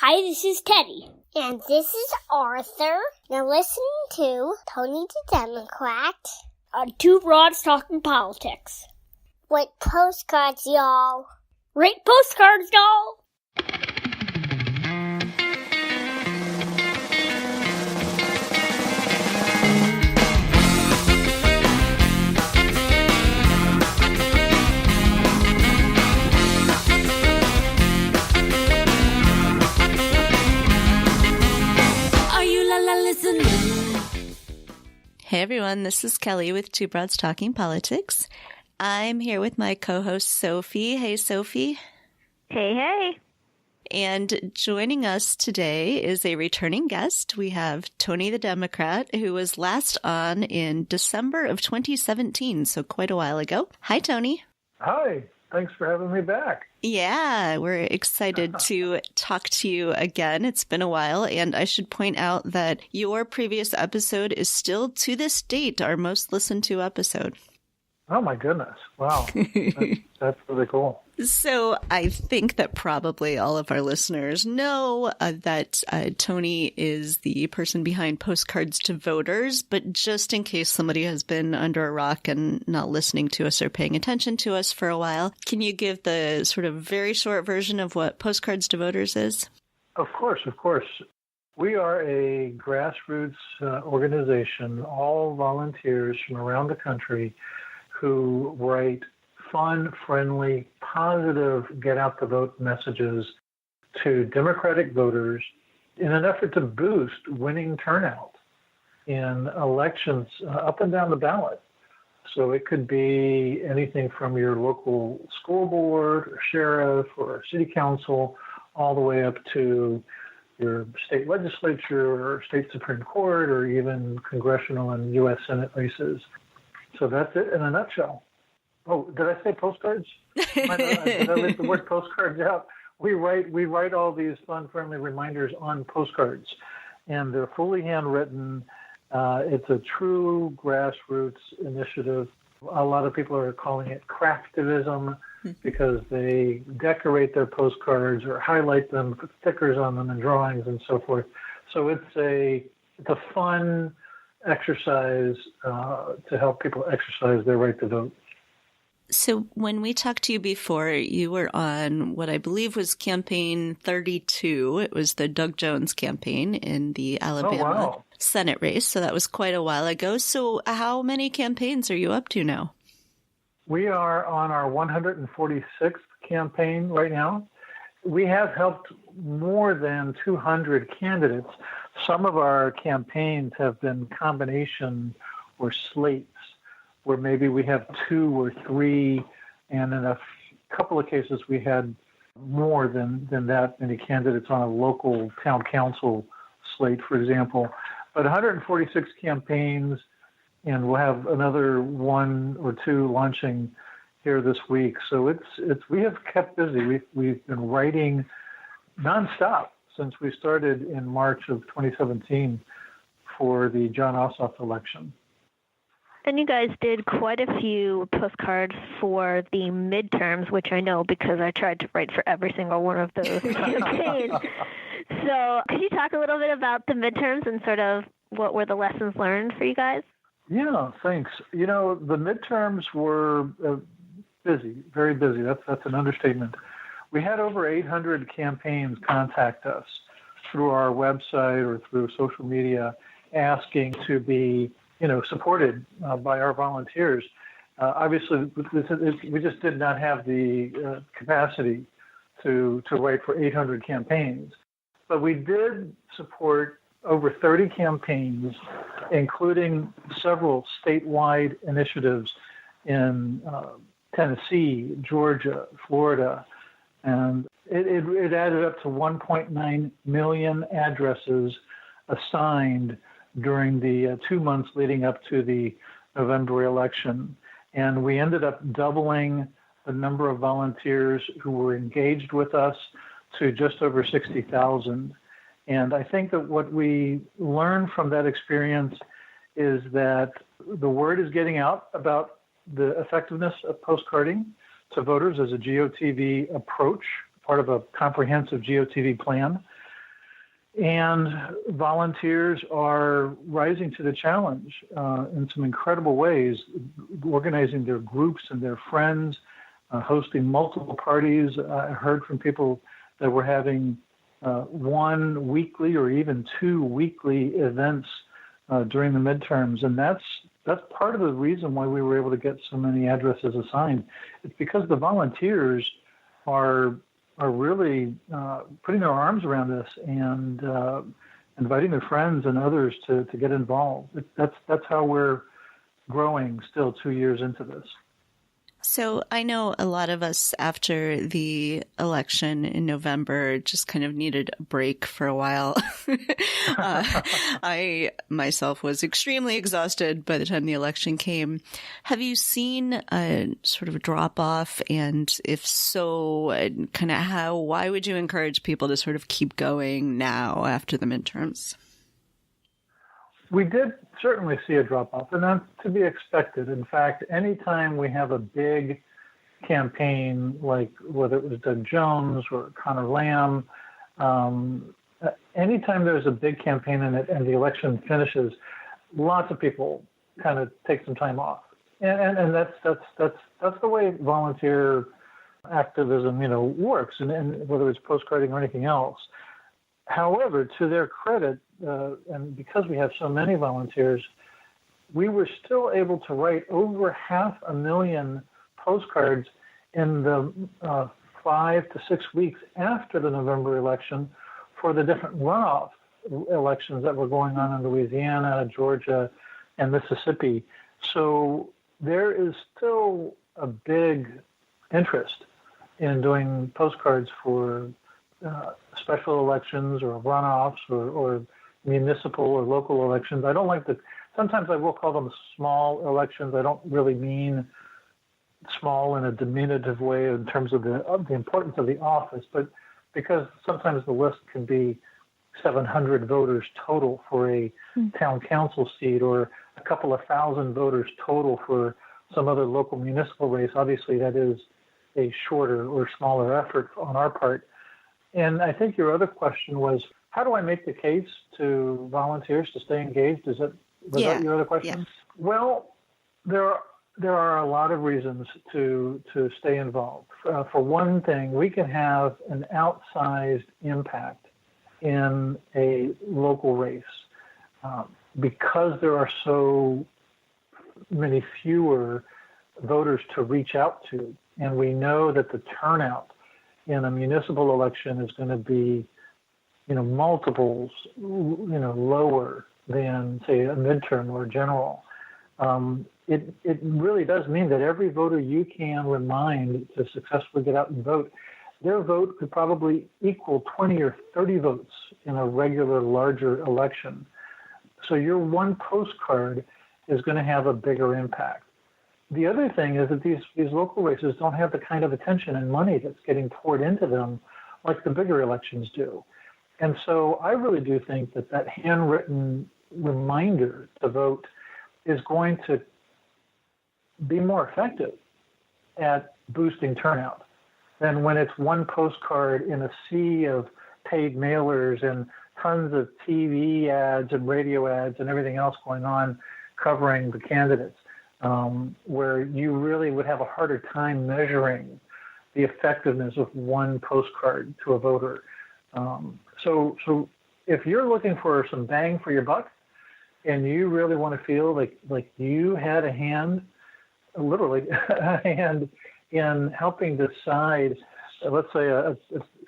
Hi, this is Teddy. And this is Arthur. Now listen to Tony the Democrat on Two Broads Talking Politics. Write postcards, y'all. Write postcards, y'all. Hey everyone, this is Kelly with Two Broads Talking Politics. I'm here with my co-host Sophy. Hey Sophy. Hey, hey. And joining us today is a returning guest. We have Tony the Democrat, who was last on in December of 2017, so quite a while ago. Hi Tony. Hi, thanks for having me back. Yeah, we're excited to talk to you again. It's been a while, and I should point out that your previous episode is still, to this date, our most listened to episode. Oh my goodness. Wow. That's really cool. So I think that probably all of our listeners know that Tony is the person behind Postcards to Voters, but just in case somebody has been under a rock and not listening to us or paying attention to us for a while, can you give the sort of very short version of what Postcards to Voters is? Of course. We are a grassroots organization, all volunteers from around the country who write fun, friendly, positive get-out-the-vote messages to Democratic voters in an effort to boost winning turnout in elections up and down the ballot. So it could be anything from your local school board or sheriff or city council all the way up to your state legislature or state Supreme Court or even congressional and U.S. Senate races. So that's it in a nutshell. Oh, did I say postcards? Did I leave the word postcards out? We write all these fun, friendly reminders on postcards, and they're fully handwritten. It's a true grassroots initiative. A lot of people are calling it craftivism because they decorate their postcards or highlight them, put stickers on them and drawings and so forth. So it's a fun exercise to help people exercise their right to vote. So when we talked to you before, you were on what I believe was campaign 32. It was the Doug Jones campaign in the Alabama Senate race. So that was quite a while ago. So how many campaigns are you up to now? We are on our 146th campaign right now. We have helped more than 200 candidates. Some of our campaigns have been combination or slates, where maybe we have 2 or 3, and in a couple of cases we had more than that many candidates on a local town council slate, for example. But 146 campaigns, and we'll have another 1 or 2 launching here this week. So we have kept busy. We've been writing nonstop since we started in March of 2017 for the John Ossoff election. And you guys did quite a few postcards for the midterms, which I know because I tried to write for every single one of those campaigns. So could you talk a little bit about the midterms and sort of what were the lessons learned for you guys? Yeah, thanks. The midterms were busy, very busy. That's an understatement. We had over 800 campaigns contact us through our website or through social media asking to be supported by our volunteers. Obviously, we just did not have the capacity to write for 800 campaigns. But we did support over 30 campaigns, including several statewide initiatives in Tennessee, Georgia, Florida. And it added up to 1.9 million addresses assigned during the 2 months leading up to the November election. And we ended up doubling the number of volunteers who were engaged with us to just over 60,000. And I think that what we learned from that experience is that the word is getting out about the effectiveness of postcarding to voters as a GOTV approach, part of a comprehensive GOTV plan. And volunteers are rising to the challenge in some incredible ways, organizing their groups and their friends, hosting multiple parties. I heard from people that were having one weekly or even 2 weekly events during the midterms. And that's part of the reason why we were able to get so many addresses assigned. It's because the volunteers are really putting their arms around this and inviting their friends and others to get involved. That's how we're growing still 2 years into this. So I know a lot of us after the election in November just kind of needed a break for a while. I myself was extremely exhausted by the time the election came. Have you seen a sort of drop off? And if so, kind of why would you encourage people to sort of keep going now after the midterms? We did certainly see a drop-off, and that's to be expected. In fact, anytime we have a big campaign, like whether it was Doug Jones or Connor Lamb, anytime there's a big campaign in it and the election finishes, lots of people kind of take some time off. And that's the way volunteer activism, works, and whether it's postcarding or anything else. However, to their credit, and because we have so many volunteers, we were still able to write over 500,000 postcards in the 5 to 6 weeks after the November election for the different runoff elections that were going on in Louisiana, Georgia, and Mississippi. So there is still a big interest in doing postcards for special elections or runoffs or municipal or local elections. I don't like sometimes I will call them small elections. I don't really mean small in a diminutive way in terms of the importance of the office, but because sometimes the list can be 700 voters total for a town council seat or a couple of thousand voters total for some other local municipal race. Obviously, that is a shorter or smaller effort on our part. And I think your other question was, how do I make the case to volunteers to stay engaged? Was that your other question? Yeah. Well, there are a lot of reasons to stay involved. For one thing, we can have an outsized impact in a local race because there are so many fewer voters to reach out to, and we know that the turnout in a municipal election is going to be, multiples, lower than, say, a midterm or a general. It really does mean that every voter you can remind to successfully get out and vote, their vote could probably equal 20 or 30 votes in a regular, larger election. So your one postcard is going to have a bigger impact. The other thing is that these local races don't have the kind of attention and money that's getting poured into them like the bigger elections do. And so I really do think that handwritten reminder to vote is going to be more effective at boosting turnout than when it's one postcard in a sea of paid mailers and tons of TV ads and radio ads and everything else going on covering the candidates. Where you really would have a harder time measuring the effectiveness of one postcard to a voter. So if you're looking for some bang for your buck and you really want to feel like you had a hand, literally a hand in helping decide, let's say a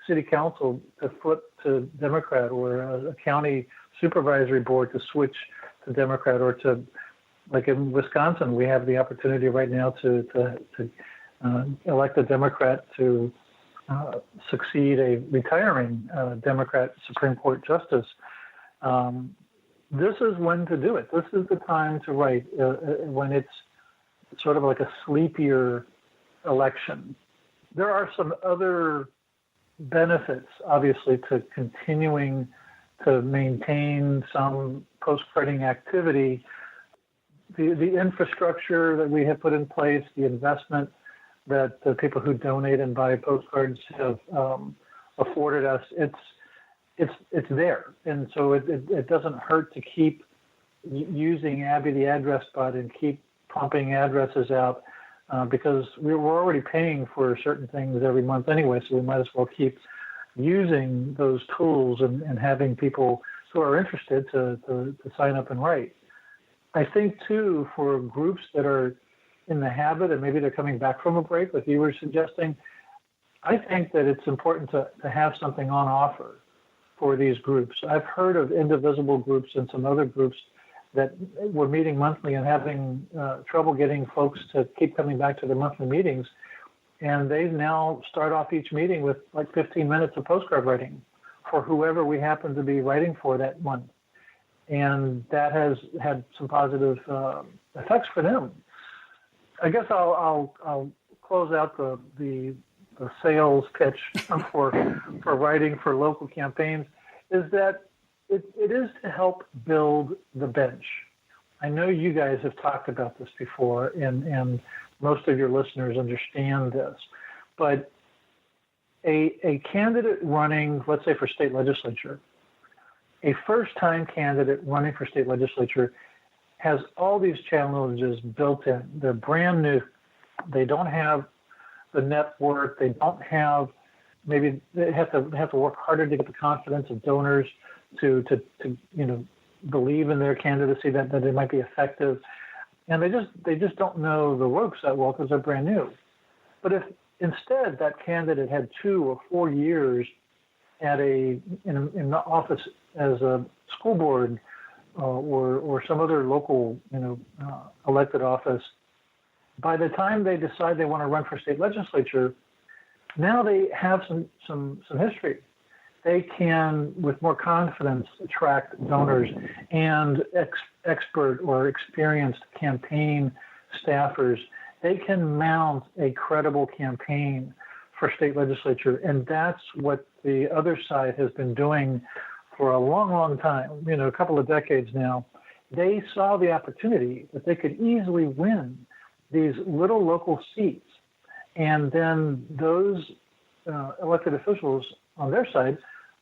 city council to flip to Democrat or a county supervisory board to switch to Democrat or to, like in Wisconsin, we have the opportunity right now to elect a Democrat to succeed a retiring Democrat Supreme Court justice. This is when to do it. This is the time to write when it's sort of like a sleepier election. There are some other benefits, obviously, to continuing to maintain some postcarding activity. The infrastructure that we have put in place, the investment that the people who donate and buy postcards have afforded us, it's there, and so it doesn't hurt to keep using Abby the address bot and keep pumping addresses out because we're already paying for certain things every month anyway, so we might as well keep using those tools and having people who are interested to sign up and write. I think, too, for groups that are in the habit and maybe they're coming back from a break, like you were suggesting, I think that it's important to have something on offer for these groups. I've heard of indivisible groups and some other groups that were meeting monthly and having trouble getting folks to keep coming back to their monthly meetings. And they now start off each meeting with like 15 minutes of postcard writing for whoever we happen to be writing for that month. And that has had some positive effects for them. I guess I'll close out the sales pitch for writing for local campaigns is that it is to help build the bench. I know you guys have talked about this before, and most of your listeners understand this, but a candidate running, let's say for state legislature, a first-time candidate running for state legislature has all these challenges built in. They're brand new. They don't have the network. They don't have, maybe they have to work harder to get the confidence of donors to believe in their candidacy that they might be effective. And they just don't know the ropes that well because they're brand new. But if instead that candidate had 2 or 4 years at in the office as a school board or some other local elected office, by the time they decide they want to run for state legislature, now they have some history. They can, with more confidence, attract donors and expert or experienced campaign staffers. They can mount a credible campaign for state legislature, and that's what the other side has been doing for a long, long time, a couple of decades now. They saw the opportunity that they could easily win these little local seats, and then those elected officials on their side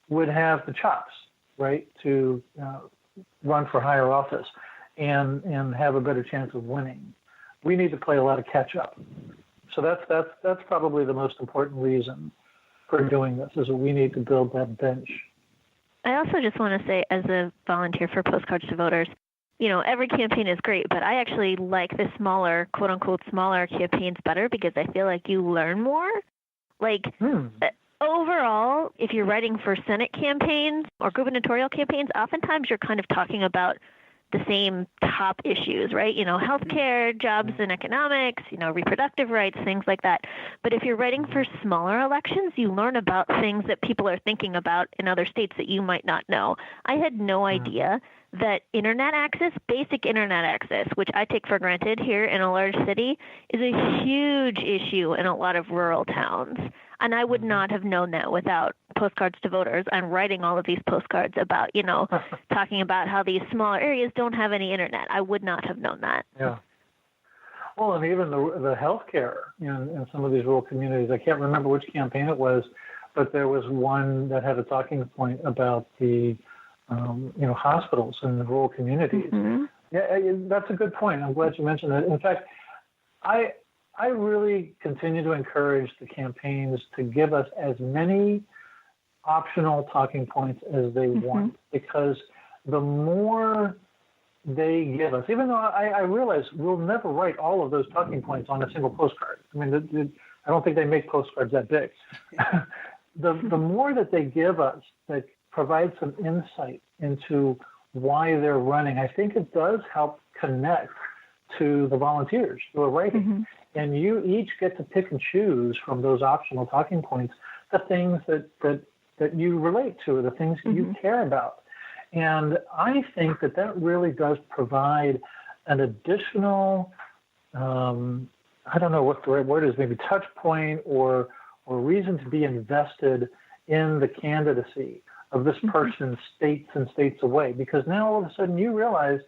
would have the chops, right, to run for higher office and have a better chance of winning. We need to play a lot of catch up. So that's probably the most important reason for doing this, is that we need to build that bench. I also just want to say, as a volunteer for Postcards to Voters, every campaign is great, but I actually like the smaller, quote unquote, smaller campaigns better because I feel like you learn more. Overall, if you're writing for Senate campaigns or gubernatorial campaigns, oftentimes you're kind of talking about the same top issues, right? Healthcare, jobs and economics, reproductive rights, things like that. But if you're writing for smaller elections, you learn about things that people are thinking about in other states that you might not know. I had no idea that internet access, basic internet access, which I take for granted here in a large city, is a huge issue in a lot of rural towns. And I would not have known that without Postcards to Voters. I'm writing all of these postcards about, talking about how these smaller areas don't have any internet. I would not have known that. Yeah. Well, and even the healthcare in some of these rural communities, I can't remember which campaign it was, but there was one that had a talking point about the, hospitals in the rural communities. Mm-hmm. Yeah, that's a good point. I'm glad you mentioned that. In fact, I really continue to encourage the campaigns to give us as many optional talking points as they want, because the more they give us, even though I realize we'll never write all of those talking points on a single postcard. I mean, I don't think they make postcards that big. The more that they give us that provides some insight into why they're running, I think it does help connect to the volunteers who are writing. Mm-hmm. And you each get to pick and choose from those optional talking points the things that you relate to, the things that you care about. And I think that really does provide an additional, I don't know what the right word is, maybe touch point or reason to be invested in the candidacy of this person states and states away. Because now all of a sudden you realize,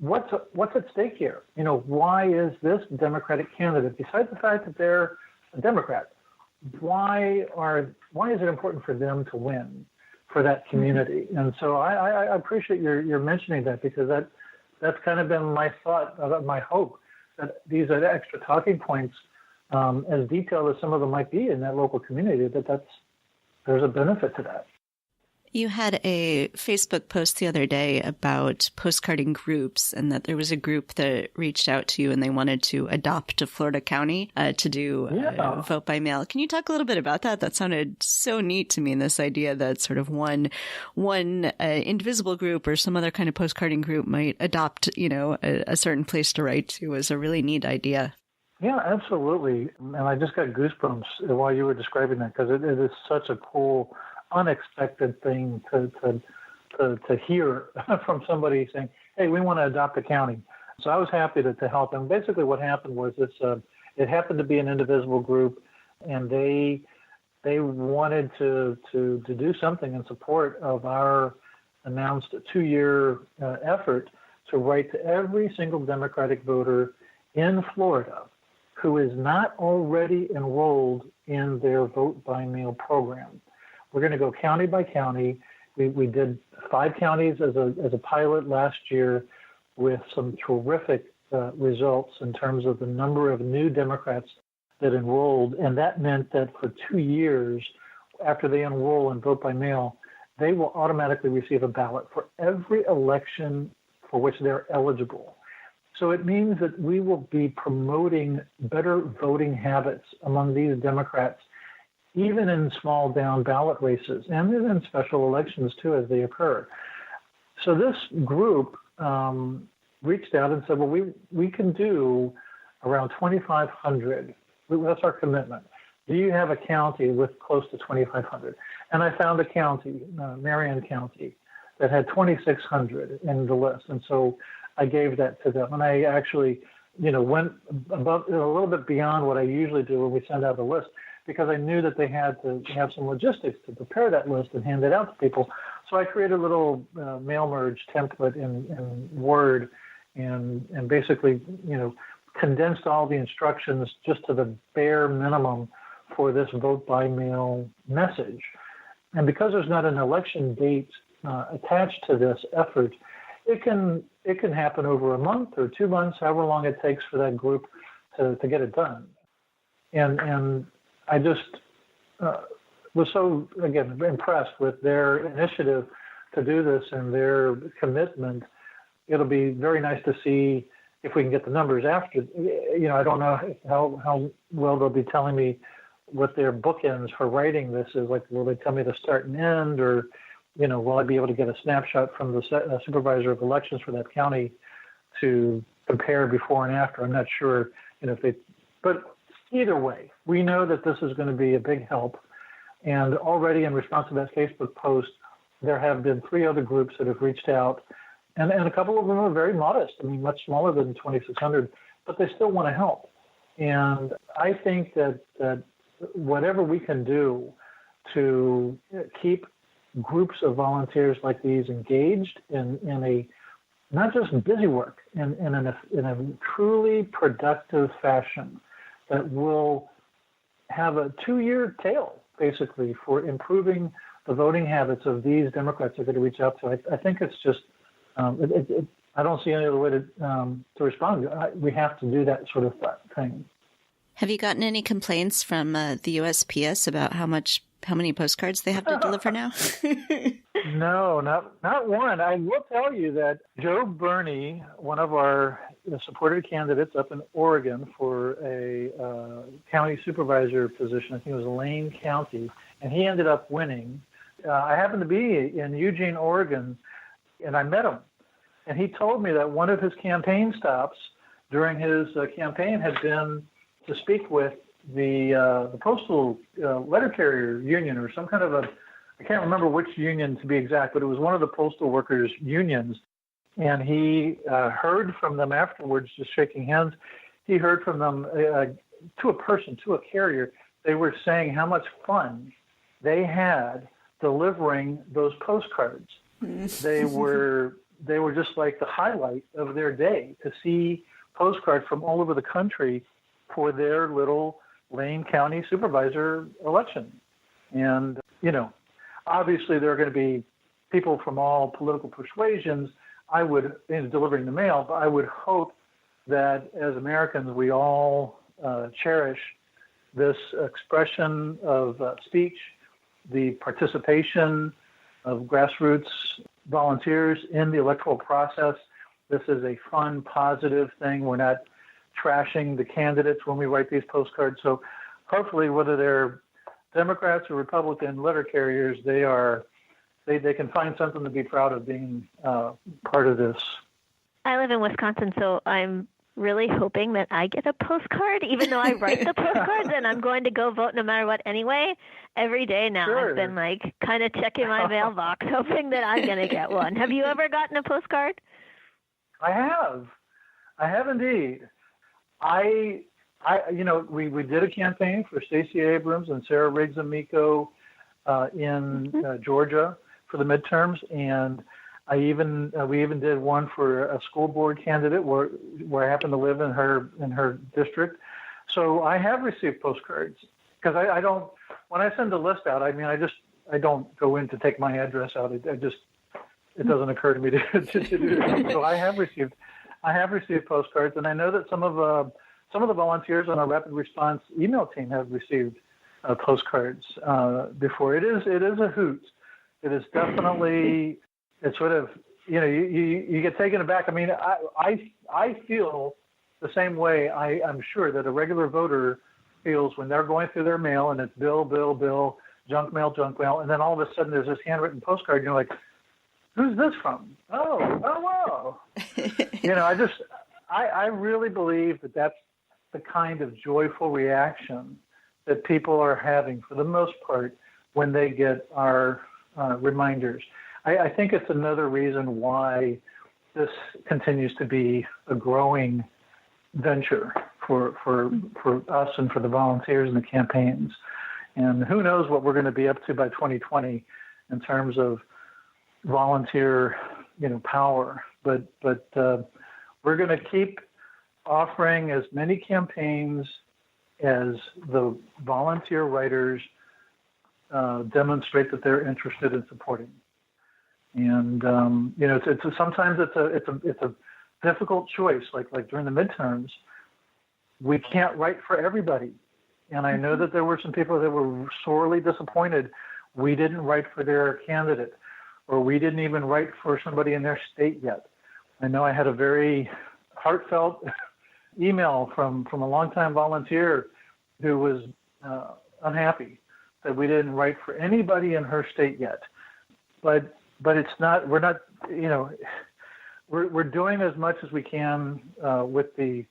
what's at stake here? Why is this Democratic candidate, besides the fact that they're a Democrat, why is it important for them to win? for that community. And so I appreciate your mentioning that, because that's kind of been my thought, my hope, that these are extra talking points, as detailed as some of them might be in that local community, there's a benefit to that. You had a Facebook post the other day about postcarding groups, and that there was a group that reached out to you and they wanted to adopt a Florida county to do vote by mail. Can you talk a little bit about that? That sounded so neat to me, this idea that sort of one indivisible group or some other kind of postcarding group might adopt, a certain place to write to was a really neat idea. Yeah, absolutely. And I just got goosebumps while you were describing that, because it is such a cool, unexpected thing to hear from somebody saying, hey, we want to adopt a county. So I was happy to help. And basically what happened was it happened to be an indivisible group, and they wanted to do something in support of our announced 2-year effort to write to every single Democratic voter in Florida who is not already enrolled in their vote by mail program. We're going to go county by county. We did 5 counties as a pilot last year with some terrific results in terms of the number of new Democrats that enrolled. And that meant that for 2 years, after they enroll and vote by mail, they will automatically receive a ballot for every election for which they're eligible. So it means that we will be promoting better voting habits among these Democrats, even in small down ballot races and in special elections too, as they occur. So this group reached out and said, well, we can do around 2,500. That's our commitment. Do you have a county with close to 2,500? And I found a county, Marion County, that had 2,600 in the list. And so I gave that to them. And I actually, went above, a little bit beyond what I usually do when we send out the list, because I knew that they had to have some logistics to prepare that list and hand it out to people. So I created a little mail merge template in Word and basically, condensed all the instructions just to the bare minimum for this vote by mail message. And because there's not an election date attached to this effort, it can happen over a month or 2 months, however long it takes for that group to get it done. And I just was so, again, impressed with their initiative to do this and their commitment. It'll be very nice to see if we can get the numbers after. I don't know how well they'll be telling me what their bookends for writing this is. Like, will they tell me the start and end, or will I be able to get a snapshot from the supervisor of elections for that county to compare before and after? I'm not sure, but either way, we know that this is going to be a big help. And already in response to that Facebook post, there have been 3 other groups that have reached out, and a couple of them are very modest. I mean, much smaller than 2,600, but they still want to help. And I think that whatever we can do to keep groups of volunteers like these engaged in a not just busy work, in a truly productive fashion that will have a 2-year tail, basically, for improving the voting habits of these Democrats that are going to reach out to. I think it's just, I don't see any other way to respond. We have to do that sort of thing. Have you gotten any complaints from the USPS about how many postcards they have to deliver now? No, not one. I will tell you that Joe Burney, one of our supported candidates up in Oregon for a county supervisor position, I think it was Lane County, and he ended up winning. I happened to be in Eugene, Oregon, and I met him. And he told me that one of his campaign stops during his campaign had been to speak with the postal letter carrier union, or some kind of I can't remember which union to be exact, but it was one of the postal workers' unions. And he heard from them afterwards, just shaking hands. He heard from them to a carrier. They were saying how much fun they had delivering those postcards. They were just like the highlight of their day, to see postcards from all over the country for their little Lane County supervisor election. And, obviously there are going to be people from all political persuasions, in delivering the mail, but I would hope that as Americans, we all cherish this expression of speech, the participation of grassroots volunteers in the electoral process. This is a fun, positive thing. We're not trashing the candidates when we write these postcards. So hopefully, whether they're Democrats or Republican letter carriers, they can find something to be proud of being part of this. I live in Wisconsin, so I'm really hoping that I get a postcard, even though I write the postcards and I'm going to go vote no matter what anyway. Every day now Sure. I've been like kind of checking my mailbox, hoping that I'm going to get one. Have you ever gotten a postcard? I have indeed. We did a campaign for Stacey Abrams and Sarah Riggs Amico in Georgia for the midterms, and we even did one for a school board candidate where I happen to live in her district. So I have received postcards because I don't, when I send a list out, I don't go in to take my address out. It doesn't occur to me to do that. So I have received postcards, and I know that some of the volunteers on our rapid response email team have received postcards before. It is a hoot. It is definitely, it's sort of, you get taken aback. I mean, I feel the same way I'm sure that a regular voter feels when they're going through their mail and it's bill, junk mail, and then all of a sudden there's this handwritten postcard and you're like, who's this from? Oh, wow. I really believe that that's the kind of joyful reaction that people are having for the most part when they get our reminders. I think it's another reason why this continues to be a growing venture for us and for the volunteers and the campaigns. And who knows what we're going to be up to by 2020 in terms of volunteer, power. But we're going to keep offering as many campaigns as the volunteer writers demonstrate that they're interested in supporting. And sometimes it's a difficult choice. Like during the midterms, we can't write for everybody. And I know that there were some people that were sorely disappointed we didn't write for their candidate, or we didn't even write for somebody in their state yet. I know I had a very heartfelt email from a longtime volunteer who was unhappy that we didn't write for anybody in her state yet. But it's not, we're not, we're doing as much as we can with the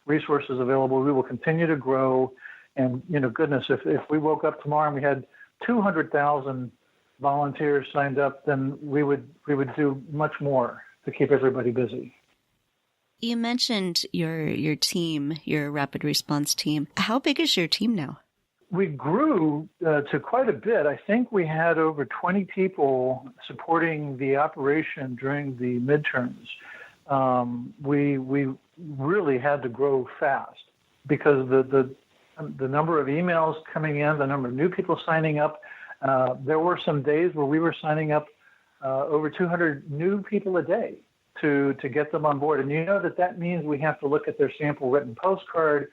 resources available. We will continue to grow. And, goodness, if we woke up tomorrow and we had 200,000 volunteers signed up, then we would do much more to keep everybody busy. You mentioned your team, your rapid response team. How big is your team now? We grew to quite a bit. I think we had over 20 people supporting the operation during the midterms. We really had to grow fast because the number of emails coming in, the number of new people signing up. There were some days where we were signing up over 200 new people a day to get them on board. And that means we have to look at their sample written postcard.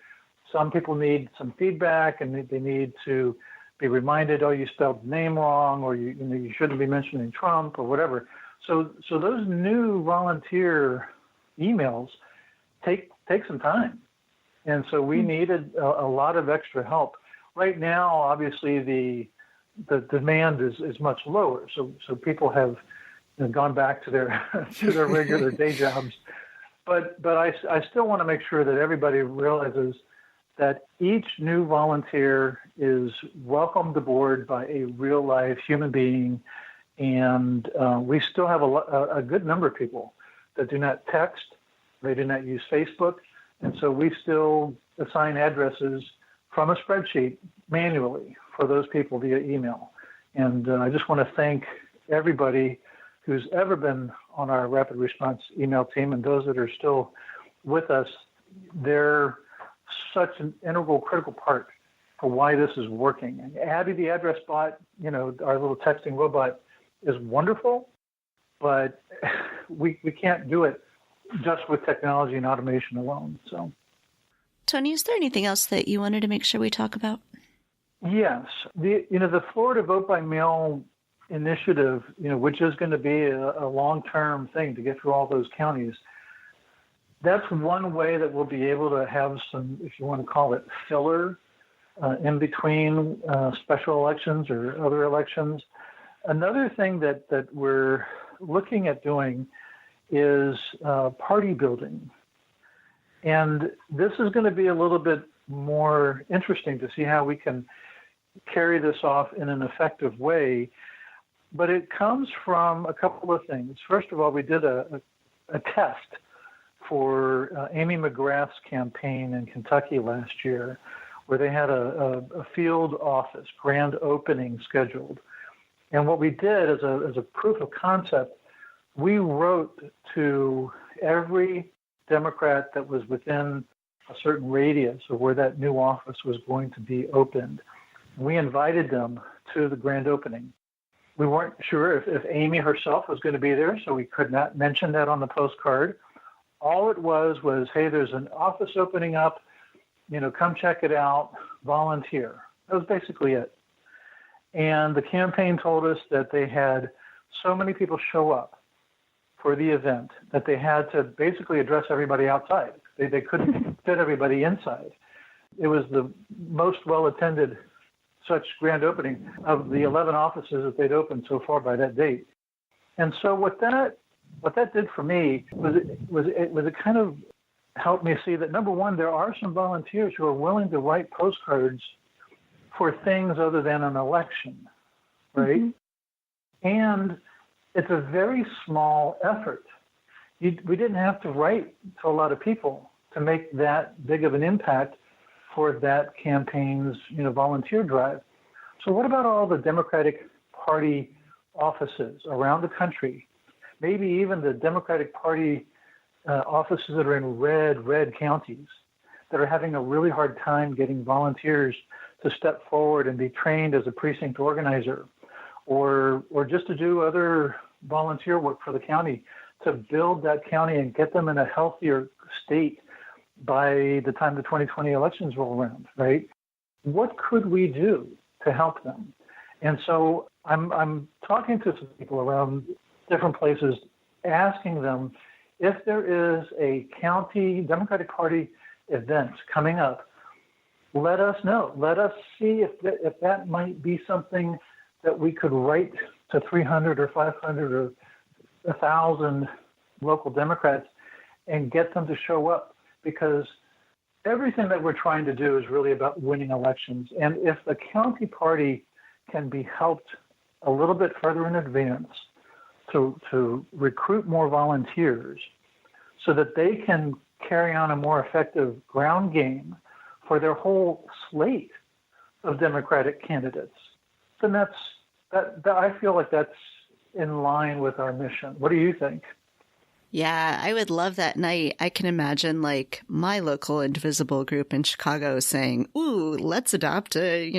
Some people need some feedback, and they need to be reminded, oh, you spelled the name wrong, or you shouldn't be mentioning Trump, or whatever. So those new volunteer emails take some time. And so we needed a lot of extra help. Right now, obviously, the demand is much lower. So people have gone back to their regular day jobs. But I still want to make sure that everybody realizes that each new volunteer is welcomed aboard by a real-life human being. And we still have a good number of people that do not text. They do not use Facebook. And so we still assign addresses from a spreadsheet manually for those people via email. And I just want to thank everybody who's ever been on our rapid response email team, and those that are still with us. They're such an integral, critical part for why this is working. And Abby, the address bot, our little texting robot, is wonderful, but we can't do it just with technology and automation alone. So, Tony, is there anything else that you wanted to make sure we talk about? Yes, the Florida Vote by Mail initiative, which is going to be a long-term thing to get through all those counties. That's one way that we'll be able to have some, if you want to call it, filler in between special elections or other elections. Another thing that we're looking at doing is party building. And this is going to be a little bit more interesting to see how we can carry this off in an effective way. But it comes from a couple of things. First of all, we did a test for Amy McGrath's campaign in Kentucky last year, where they had a field office grand opening scheduled. And what we did as a proof of concept, we wrote to every Democrat that was within a certain radius of where that new office was going to be opened. We invited them to the grand opening. We weren't sure if Amy herself was going to be there, so we could not mention that on the postcard. All it was, hey, there's an office opening up, come check it out, volunteer. That was basically it. And the campaign told us that they had so many people show up for the event that they had to basically address everybody outside. They couldn't fit everybody inside. It was the most well-attended such grand opening of the 11 offices that they'd opened so far by that date. And so what that did for me was it kind of helped me see that, number one, there are some volunteers who are willing to write postcards for things other than an election, right? Mm-hmm. And it's a very small effort. We didn't have to write to a lot of people to make that big of an impact for that campaign's, volunteer drive. So what about all the Democratic Party offices around the country? Maybe even the Democratic Party offices that are in red counties that are having a really hard time getting volunteers to step forward and be trained as a precinct organizer, or just to do other volunteer work for the county to build that county and get them in a healthier state by the time the 2020 elections roll around, right? What could we do to help them? And so I'm talking to some people around different places, asking them if there is a county Democratic Party event coming up, let us know. Let us see if that might be something that we could write to 300 or 500 or 1,000 local Democrats and get them to show up, because everything that we're trying to do is really about winning elections. And if the county party can be helped a little bit further in advance to recruit more volunteers so that they can carry on a more effective ground game for their whole slate of Democratic candidates, then that I feel like that's in line with our mission. What do you think? Yeah, I would love that night. I can imagine like my local Indivisible group in Chicago saying, ooh, let's adopt a,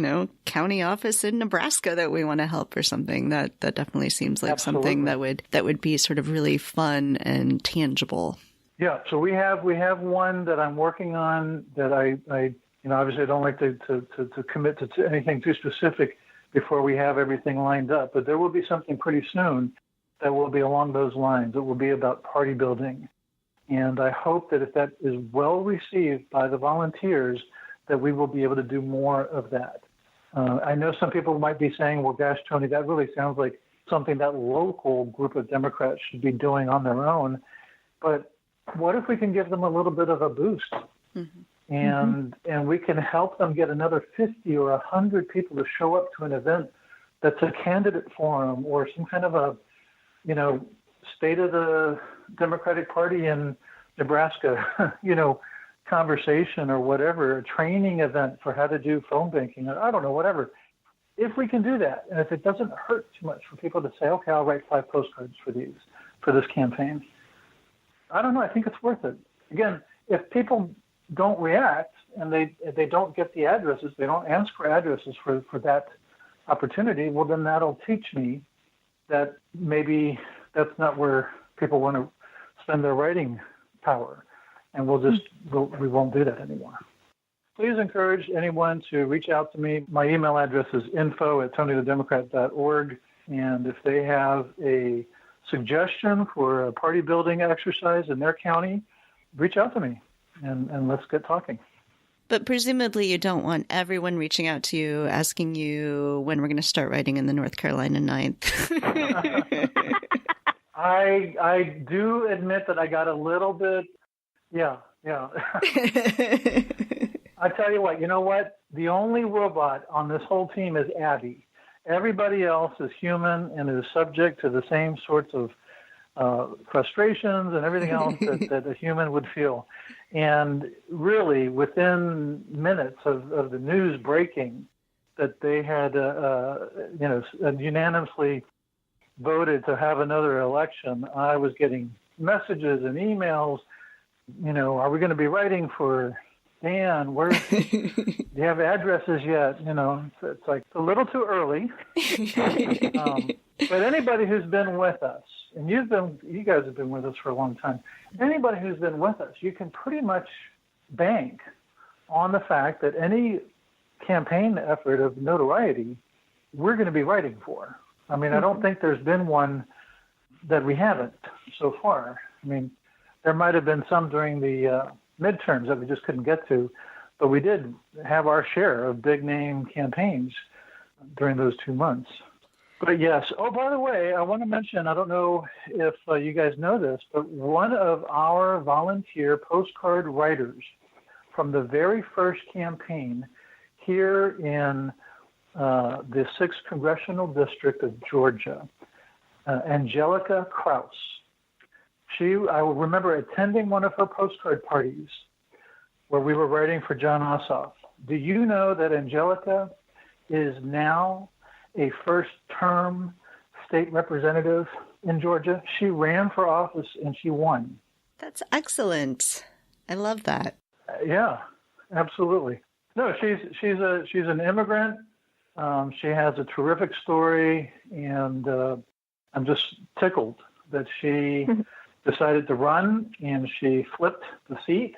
county office in Nebraska that we want to help or something. That definitely seems like Absolutely. Something that would be sort of really fun and tangible. Yeah, so we have one that I'm working on that I obviously I don't like to commit to anything too specific before we have everything lined up, but there will be something pretty soon that will be along those lines. It will be about party building. And I hope that if that is well received by the volunteers, that we will be able to do more of that. I know some people might be saying, well, gosh, Tony, that really sounds like something that local group of Democrats should be doing on their own. But what if we can give them a little bit of a boost? Mm-hmm. And we can help them get another 50 or 100 people to show up to an event that's a candidate forum or some kind of a state of the Democratic Party in Nebraska, conversation or whatever, a training event for how to do phone banking. I don't know, whatever. If we can do that, and if it doesn't hurt too much for people to say, okay, I'll write 5 postcards for this campaign. I don't know. I think it's worth it. Again, if people don't react and they don't get the addresses, they don't ask for addresses for that opportunity, well, then that'll teach me that maybe that's not where people want to spend their writing power. And we won't do that anymore. Please encourage anyone to reach out to me. My email address is info@tonythedemocrat.org. And if they have a suggestion for a party building exercise in their county, reach out to me and let's get talking. But presumably you don't want everyone reaching out to you, asking you when we're going to start writing in the North Carolina 9th. I do admit that I got a little bit, yeah. I tell you what, the only robot on this whole team is Abby. Everybody else is human and is subject to the same sorts of frustrations and everything else that a human would feel. And really, within minutes of the news breaking that they had, unanimously voted to have another election, I was getting messages and emails. Are we going to be writing for Dan? Do you have addresses yet? It's like a little too early. But anybody who's been with us, and you guys have been with us for a long time, anybody who's been with us, you can pretty much bank on the fact that any campaign effort of notoriety, we're going to be writing for. I mean, I don't think there's been one that we haven't so far. I mean, there might have been some during the midterms that we just couldn't get to, but we did have our share of big name campaigns during those 2 months. But yes. Oh, by the way, I want to mention, I don't know if you guys know this, but one of our volunteer postcard writers from the very first campaign here in the 6th Congressional District of Georgia, Angelica Krause. I remember attending one of her postcard parties where we were writing for John Ossoff. Do you know that Angelica is now a first-term state representative in Georgia? She ran for office and she won. That's excellent. I love that. Yeah, absolutely. No, she's an immigrant. She has a terrific story, and I'm just tickled that she decided to run and she flipped the seat.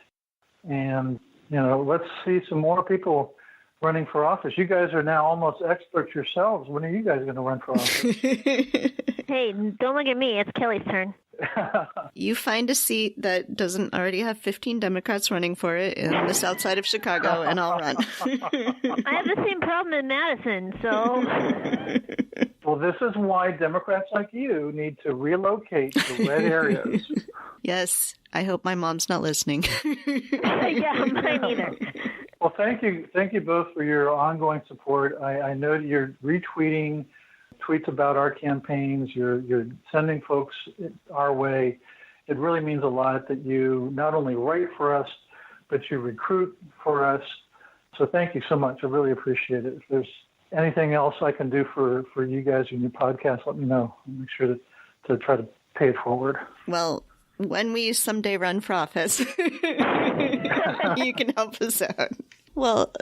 And let's see some more people running for office. You guys are now almost experts yourselves. When are you guys going to run for office? Hey, don't look at me. It's Kelly's turn. You find a seat that doesn't already have 15 Democrats running for it in the south side of Chicago, and I'll run. I have the same problem in Madison, so... Well, this is why Democrats like you need to relocate to red areas. Yes, I hope my mom's not listening. Yeah, mine either. Well, thank you both for your ongoing support. I know you're retweeting tweets about our campaigns. You're sending folks our way. It really means a lot that you not only write for us, but you recruit for us. So thank you so much. I really appreciate it. If there's anything else I can do for you guys in your podcast, let me know. I'll make sure to try to pay it forward. Well, when we someday run for office, you can help us out. Well,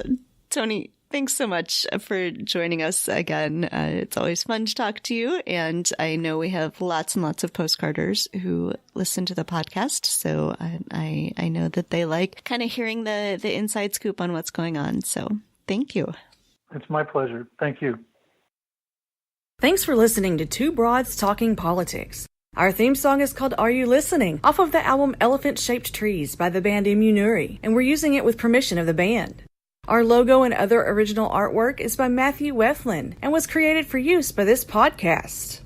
Tony, thanks so much for joining us again. It's always fun to talk to you. And I know we have lots and lots of postcarders who listen to the podcast. So I know that they like kind of hearing the inside scoop on what's going on. So thank you. It's my pleasure. Thank you. Thanks for listening to Two Broads Talking Politics. Our theme song is called Are You Listening? Off of the album Elephant Shaped Trees by the band Immunuri, and we're using it with permission of the band. Our logo and other original artwork is by Matthew Weflin and was created for use by this podcast.